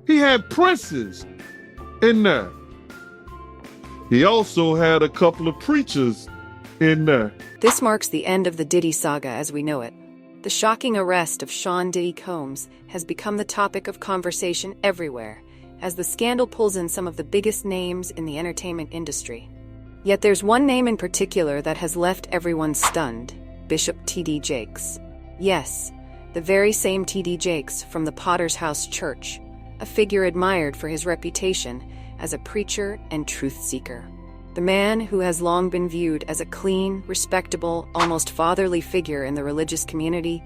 He had princes in there. He also had a couple of preachers in there. This marks the end of the Diddy saga as we know it. The shocking arrest of Sean Diddy Combs has become the topic of conversation everywhere, as the scandal pulls in some of the biggest names in the entertainment industry. Yet there's one name in particular that has left everyone stunned: Bishop T.D. Jakes. Yes, the very same T.D. Jakes from the Potter's House Church, a figure admired for his reputation as a preacher and truth seeker. The man who has long been viewed as a clean, respectable, almost fatherly figure in the religious community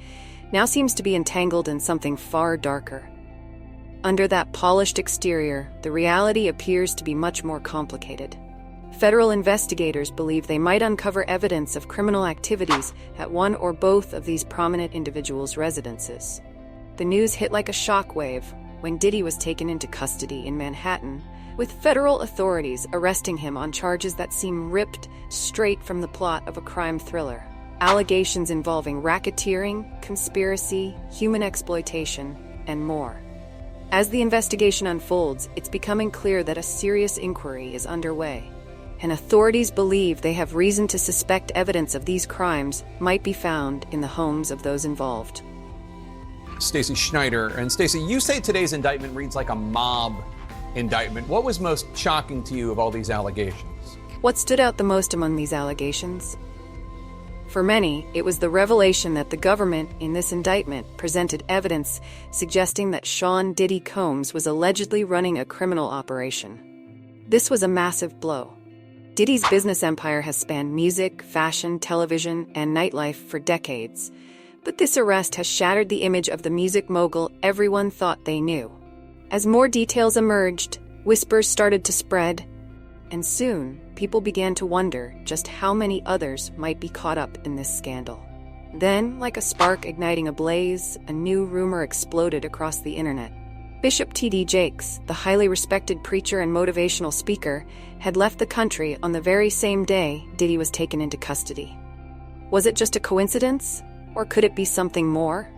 now seems to be entangled in something far darker. Under that polished exterior, the reality appears to be much more complicated. Federal investigators believe they might uncover evidence of criminal activities at one or both of these prominent individuals' residences. The news hit like a shockwave when Diddy was taken into custody in Manhattan, with federal authorities arresting him on charges that seem ripped straight from the plot of a crime thriller. Allegations involving racketeering, conspiracy, human exploitation, and more. As the investigation unfolds, it's becoming clear that a serious inquiry is underway, and authorities believe they have reason to suspect evidence of these crimes might be found in the homes of those involved. Stacey Schneider. And Stacey, you say today's indictment reads like a mob indictment. What was most shocking to you of all these allegations? What stood out the most among these allegations? For many, it was the revelation that the government, in this indictment, presented evidence suggesting that Sean Diddy Combs was allegedly running a criminal operation. This was a massive blow. Diddy's business empire has spanned music, fashion, television, and nightlife for decades, but this arrest has shattered the image of the music mogul everyone thought they knew. As more details emerged, whispers started to spread, and soon, people began to wonder just how many others might be caught up in this scandal. Then, like a spark igniting a blaze, a new rumor exploded across the internet. Bishop T.D. Jakes, the highly respected preacher and motivational speaker, had left the country on the very same day Diddy was taken into custody. Was it just a coincidence, or could it be something more?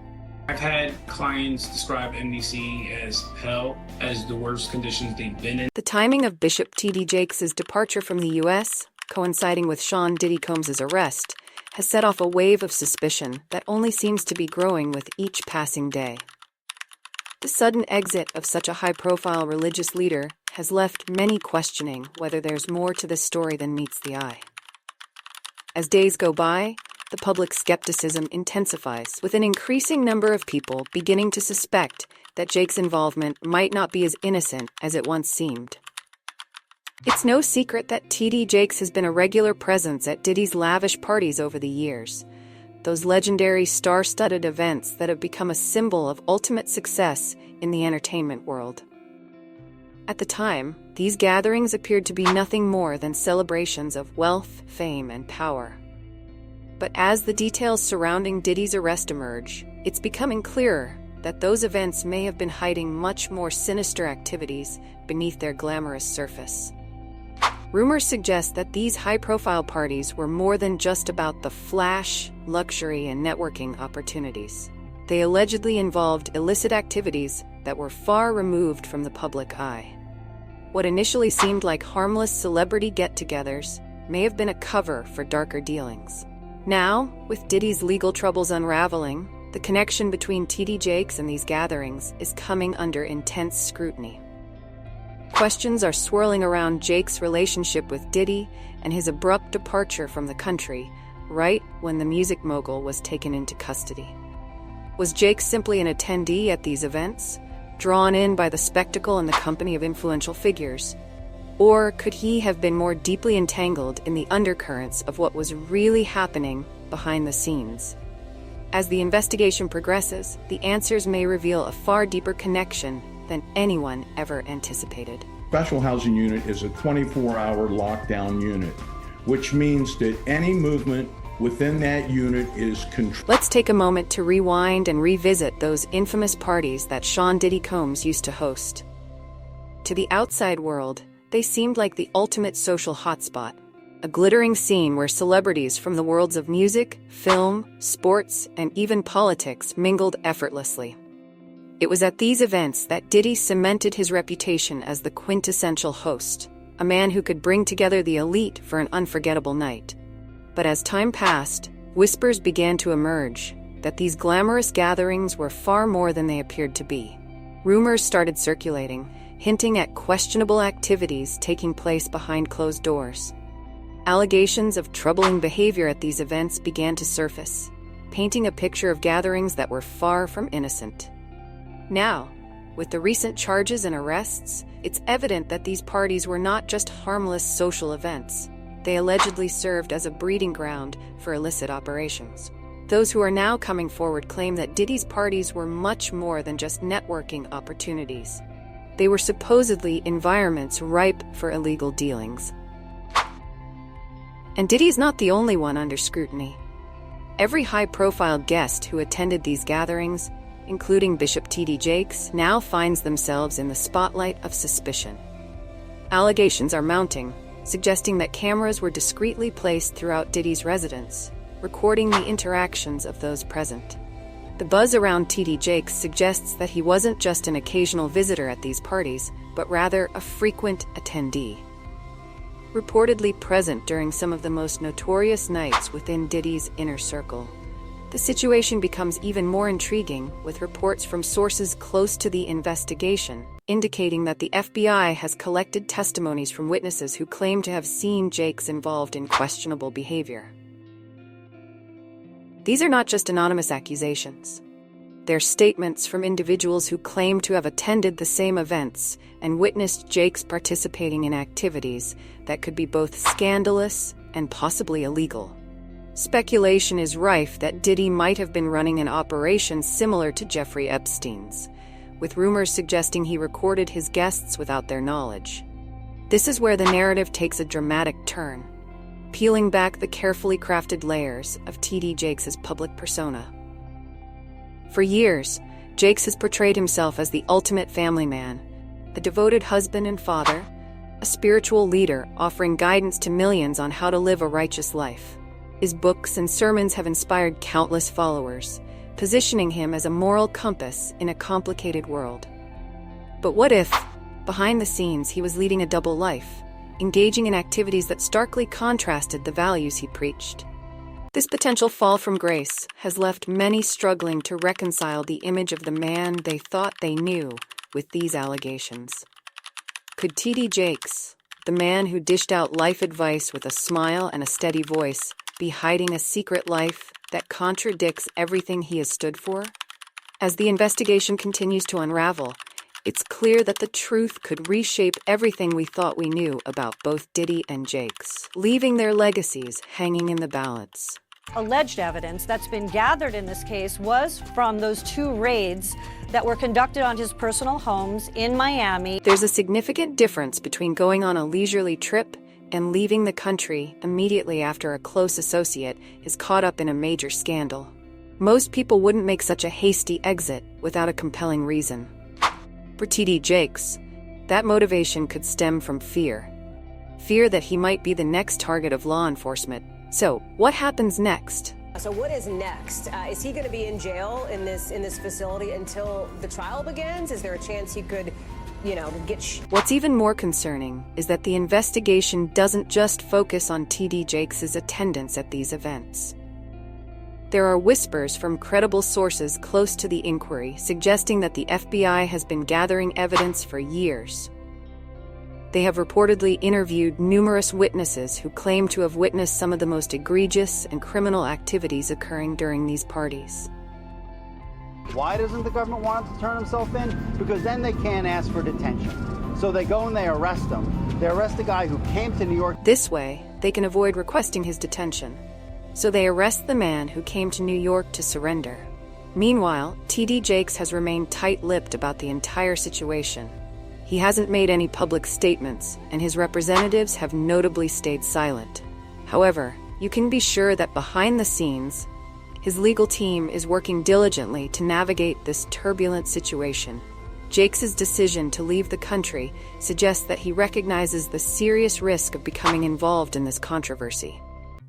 I've had clients describe NBC as hell, as the worst conditions they've been in. The timing of Bishop T.D. Jakes' departure from the U.S., coinciding with Sean Diddy Combs' arrest, has set off a wave of suspicion that only seems to be growing with each passing day. The sudden exit of such a high-profile religious leader has left many questioning whether there's more to this story than meets the eye. As days go by, the public skepticism intensifies, with an increasing number of people beginning to suspect that Jake's involvement might not be as innocent as it once seemed. It's no secret that T.D. Jakes has been a regular presence at Diddy's lavish parties over the years, those legendary star-studded events that have become a symbol of ultimate success in the entertainment world. At the time, these gatherings appeared to be nothing more than celebrations of wealth, fame, and power. But as the details surrounding Diddy's arrest emerge, it's becoming clearer that those events may have been hiding much more sinister activities beneath their glamorous surface. Rumors suggest that these high-profile parties were more than just about the flash, luxury, and networking opportunities. They allegedly involved illicit activities that were far removed from the public eye. What initially seemed like harmless celebrity get-togethers may have been a cover for darker dealings. Now, with Diddy's legal troubles unraveling, the connection between T.D. Jakes and these gatherings is coming under intense scrutiny. Questions are swirling around Jake's relationship with Diddy and his abrupt departure from the country, right when the music mogul was taken into custody. Was Jake simply an attendee at these events, drawn in by the spectacle and the company of influential figures? Or could he have been more deeply entangled in the undercurrents of what was really happening behind the scenes? As the investigation progresses, the answers may reveal a far deeper connection than anyone ever anticipated. Special housing unit is a 24-hour lockdown unit, which means that any movement within that unit is controlled. Let's take a moment to rewind and revisit those infamous parties that Sean Diddy Combs used to host. To the outside world, they seemed like the ultimate social hotspot, a glittering scene where celebrities from the worlds of music, film, sports, and even politics mingled effortlessly. It was at these events that Diddy cemented his reputation as the quintessential host, a man who could bring together the elite for an unforgettable night. But as time passed, whispers began to emerge that these glamorous gatherings were far more than they appeared to be. Rumors started circulating, hinting at questionable activities taking place behind closed doors. Allegations of troubling behavior at these events began to surface, painting a picture of gatherings that were far from innocent. Now, with the recent charges and arrests, it's evident that these parties were not just harmless social events. They allegedly served as a breeding ground for illicit operations. Those who are now coming forward claim that Diddy's parties were much more than just networking opportunities. They were supposedly environments ripe for illegal dealings. And Diddy's not the only one under scrutiny. Every high-profile guest who attended these gatherings, including Bishop T.D. Jakes, now finds themselves in the spotlight of suspicion. Allegations are mounting, suggesting that cameras were discreetly placed throughout Diddy's residence, recording the interactions of those present. The buzz around T.D. Jakes suggests that he wasn't just an occasional visitor at these parties, but rather a frequent attendee. Reportedly present during some of the most notorious nights within Diddy's inner circle. The situation becomes even more intriguing with reports from sources close to the investigation, indicating that the FBI has collected testimonies from witnesses who claim to have seen Jakes involved in questionable behavior. These are not just anonymous accusations. They're statements from individuals who claim to have attended the same events and witnessed Jakes participating in activities that could be both scandalous and possibly illegal. Speculation is rife that Diddy might have been running an operation similar to Jeffrey Epstein's, with rumors suggesting he recorded his guests without their knowledge. This is where the narrative takes a dramatic turn, peeling back the carefully crafted layers of T.D. Jakes' public persona. For years, Jakes has portrayed himself as the ultimate family man, the devoted husband and father, a spiritual leader offering guidance to millions on how to live a righteous life. His books and sermons have inspired countless followers, positioning him as a moral compass in a complicated world. But what if, behind the scenes, he was leading a double life, engaging in activities that starkly contrasted the values he preached? This potential fall from grace has left many struggling to reconcile the image of the man they thought they knew with these allegations. Could T.D. Jakes, the man who dished out life advice with a smile and a steady voice, be hiding a secret life that contradicts everything he has stood for? As the investigation continues to unravel, it's clear that the truth could reshape everything we thought we knew about both Diddy and Jakes, leaving their legacies hanging in the balance. Alleged evidence that's been gathered in this case was from those 2 raids that were conducted on his personal homes in Miami. There's a significant difference between going on a leisurely trip and leaving the country immediately after a close associate is caught up in a major scandal. Most people wouldn't make such a hasty exit without a compelling reason. For T.D. Jakes, that motivation could stem from fear. Fear that he might be the next target of law enforcement. So, what happens next? So what is next? Is he going to be in jail in this facility until the trial begins? Is there a chance he could, get... What's even more concerning is that the investigation doesn't just focus on T.D. Jakes' attendance at these events. There are whispers from credible sources close to the inquiry suggesting that the FBI has been gathering evidence for years. They have reportedly interviewed numerous witnesses who claim to have witnessed some of the most egregious and criminal activities occurring during these parties. Why doesn't the government want him to turn himself in? Because then they can't ask for detention. So they go and they arrest him. They arrest a guy who came to New York. This way, they can avoid requesting his detention. So they arrest the man who came to New York to surrender. Meanwhile, T.D. Jakes has remained tight-lipped about the entire situation. He hasn't made any public statements, and his representatives have notably stayed silent. However, you can be sure that behind the scenes, his legal team is working diligently to navigate this turbulent situation. Jakes' decision to leave the country suggests that he recognizes the serious risk of becoming involved in this controversy.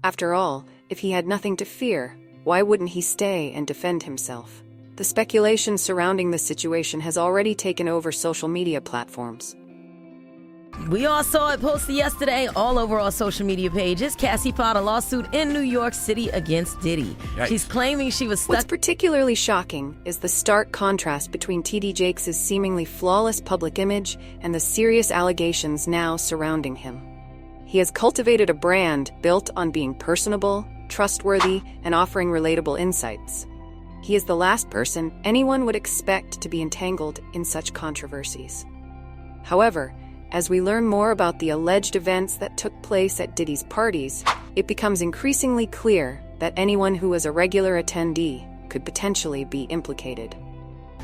After all, if he had nothing to fear, why wouldn't he stay and defend himself? The speculation surrounding the situation has already taken over social media platforms. We all saw it posted yesterday all over our social media pages. Cassie filed a lawsuit in New York City against Diddy. Yikes. She's claiming she was What's stuck. particularly shocking is the stark contrast between T.D. Jakes' seemingly flawless public image and the serious allegations now surrounding him. He has cultivated a brand built on being personable, trustworthy, and offering relatable insights. He is the last person anyone would expect to be entangled in such controversies. However, as we learn more about the alleged events that took place at Diddy's parties, it becomes increasingly clear that anyone who was a regular attendee could potentially be implicated.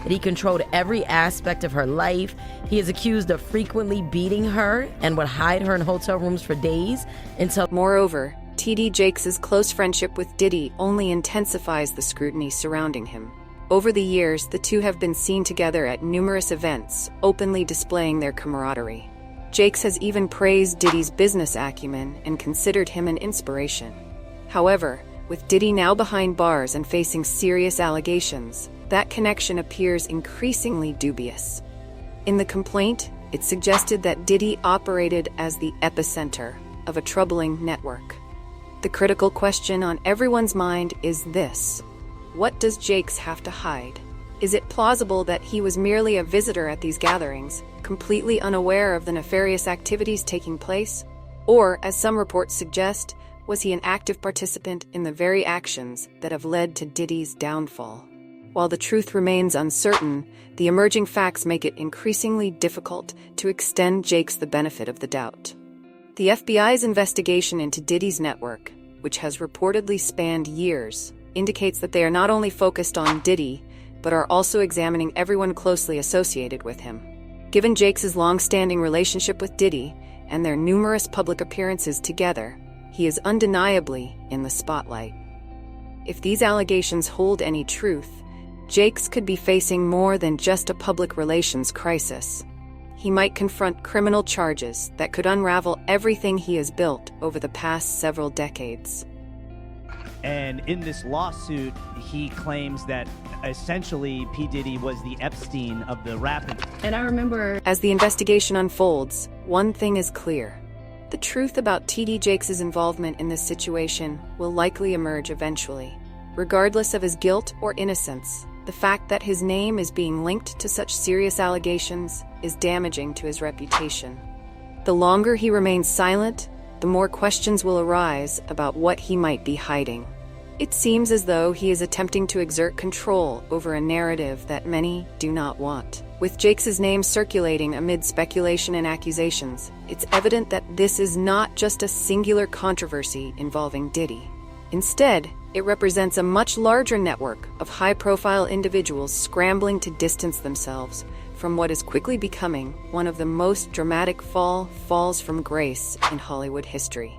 He controlled every aspect of her life. He is accused of frequently beating her and would hide her in hotel rooms for days until... Moreover, T.D. Jakes' close friendship with Diddy only intensifies the scrutiny surrounding him. Over the years, the two have been seen together at numerous events, openly displaying their camaraderie. Jakes has even praised Diddy's business acumen and considered him an inspiration. However, with Diddy now behind bars and facing serious allegations, that connection appears increasingly dubious. In the complaint, it suggested that Diddy operated as the epicenter of a troubling network. The critical question on everyone's mind is this: what does Jakes have to hide? Is it plausible that he was merely a visitor at these gatherings, completely unaware of the nefarious activities taking place? Or, as some reports suggest, was he an active participant in the very actions that have led to Diddy's downfall? While the truth remains uncertain, the emerging facts make it increasingly difficult to extend Jakes the benefit of the doubt. The FBI's investigation into Diddy's network, which has reportedly spanned years, indicates that they are not only focused on Diddy, but are also examining everyone closely associated with him. Given Jakes' long-standing relationship with Diddy and their numerous public appearances together, he is undeniably in the spotlight. If these allegations hold any truth, Jakes could be facing more than just a public relations crisis. He might confront criminal charges that could unravel everything he has built over the past several decades. And in this lawsuit, he claims that essentially P. Diddy was the Epstein of the rap industry. And I remember... As the investigation unfolds, one thing is clear. The truth about T.D. Jakes' involvement in this situation will likely emerge eventually. Regardless of his guilt or innocence, the fact that his name is being linked to such serious allegations is damaging to his reputation. The longer he remains silent, the more questions will arise about what he might be hiding. It seems as though he is attempting to exert control over a narrative that many do not want. With Jakes' name circulating amid speculation and accusations, it's evident that this is not just a singular controversy involving Diddy. Instead, it represents a much larger network of high-profile individuals scrambling to distance themselves from what is quickly becoming one of the most dramatic falls from grace in Hollywood history.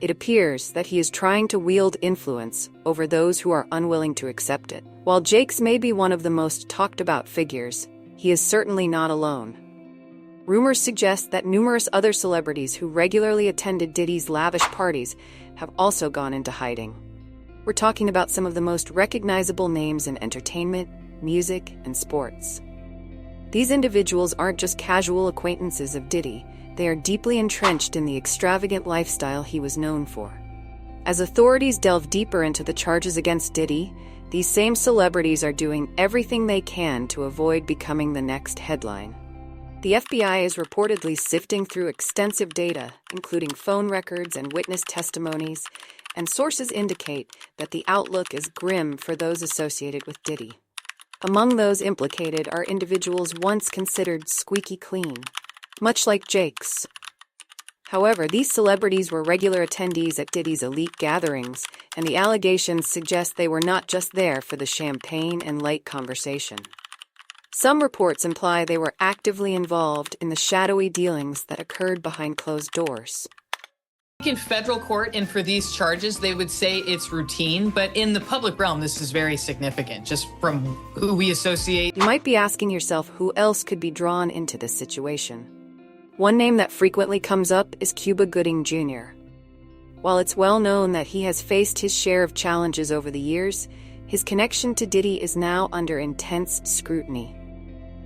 It appears that he is trying to wield influence over those who are unwilling to accept it. While Jakes may be one of the most talked-about figures, he is certainly not alone. Rumors suggest that numerous other celebrities who regularly attended Diddy's lavish parties have also gone into hiding. We're talking about some of the most recognizable names in entertainment, music, and sports. These individuals aren't just casual acquaintances of Diddy, they are deeply entrenched in the extravagant lifestyle he was known for. As authorities delve deeper into the charges against Diddy, these same celebrities are doing everything they can to avoid becoming the next headline. The FBI is reportedly sifting through extensive data, including phone records and witness testimonies, and sources indicate that the outlook is grim for those associated with Diddy. Among those implicated are individuals once considered squeaky clean, much like Jakes. However, these celebrities were regular attendees at Diddy's elite gatherings, and the allegations suggest they were not just there for the champagne and light conversation. Some reports imply they were actively involved in the shadowy dealings that occurred behind closed doors. In federal court and for these charges, they would say it's routine, but in the public realm, this is very significant, just from who we associate. You might be asking yourself who else could be drawn into this situation. One name that frequently comes up is Cuba Gooding Jr. While it's well known that he has faced his share of challenges over the years, his connection to Diddy is now under intense scrutiny.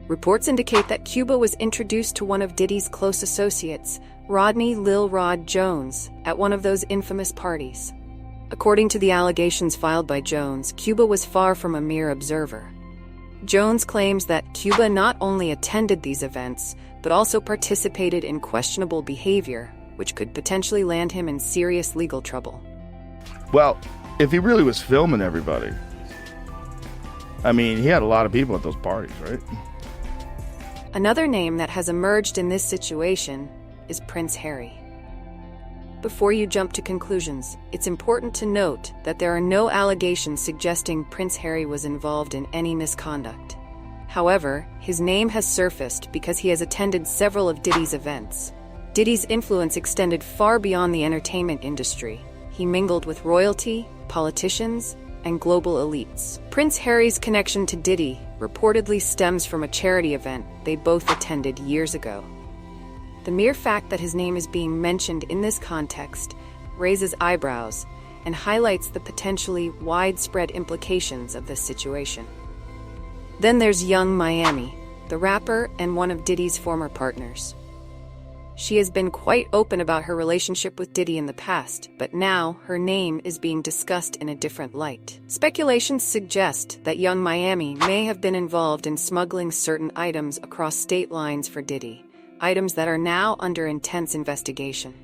Reports indicate that Cuba was introduced to one of Diddy's close associates, Rodney Lil Rod Jones, at one of those infamous parties. According to the allegations filed by Jones, Cuba was far from a mere observer. Jones claims that Cuba not only attended these events, but also participated in questionable behavior, which could potentially land him in serious legal trouble. Well, if he really was filming everybody, I mean, he had a lot of people at those parties, right? Another name that has emerged in this situation is Prince Harry. Before you jump to conclusions, it's important to note that there are no allegations suggesting Prince Harry was involved in any misconduct. However, his name has surfaced because he has attended several of Diddy's events. Diddy's influence extended far beyond the entertainment industry. He mingled with royalty, politicians, and global elites. Prince Harry's connection to Diddy reportedly stems from a charity event they both attended years ago. The mere fact that his name is being mentioned in this context raises eyebrows and highlights the potentially widespread implications of this situation. Then there's Young Miami, the rapper and one of Diddy's former partners. She has been quite open about her relationship with Diddy in the past, but now her name is being discussed in a different light. Speculations suggest that Young Miami may have been involved in smuggling certain items across state lines for Diddy, items that are now under intense investigation.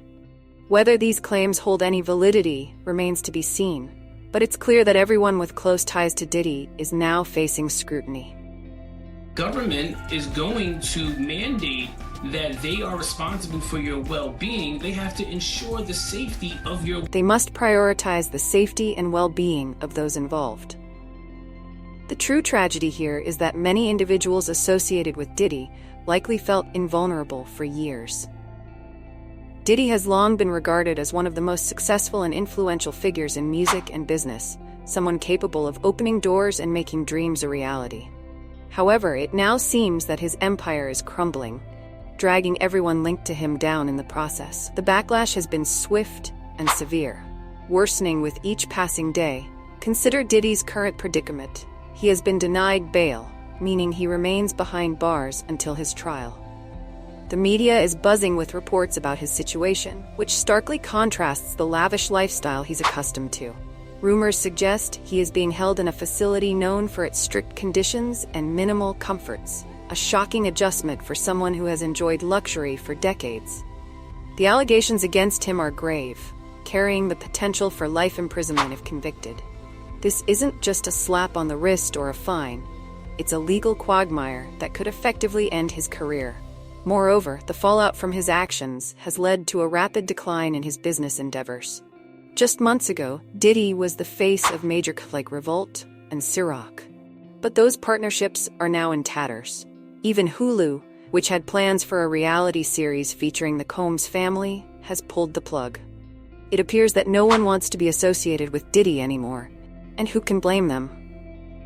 Whether these claims hold any validity remains to be seen, but it's clear that everyone with close ties to Diddy is now facing scrutiny. Government is going to mandate that they are responsible for your well-being. They have to ensure the safety of your... They must prioritize the safety and well-being of those involved. The true tragedy here is that many individuals associated with Diddy likely felt invulnerable for years. Diddy has long been regarded as one of the most successful and influential figures in music and business, someone capable of opening doors and making dreams a reality. However, it now seems that his empire is crumbling, dragging everyone linked to him down in the process. The backlash has been swift and severe, worsening with each passing day. Consider Diddy's current predicament. He has been denied bail, meaning he remains behind bars until his trial. The media is buzzing with reports about his situation, which starkly contrasts the lavish lifestyle he's accustomed to. Rumors suggest he is being held in a facility known for its strict conditions and minimal comforts, a shocking adjustment for someone who has enjoyed luxury for decades. The allegations against him are grave, carrying the potential for life imprisonment if convicted. This isn't just a slap on the wrist or a fine. It's a legal quagmire that could effectively end his career. Moreover, the fallout from his actions has led to a rapid decline in his business endeavors. Just months ago, Diddy was the face of major like Revolt and Ciroc. But those partnerships are now in tatters. Even Hulu, which had plans for a reality series featuring the Combs family, has pulled the plug. It appears that no one wants to be associated with Diddy anymore, and who can blame them?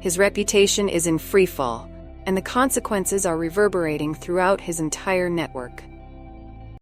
His reputation is in free fall, and the consequences are reverberating throughout his entire network.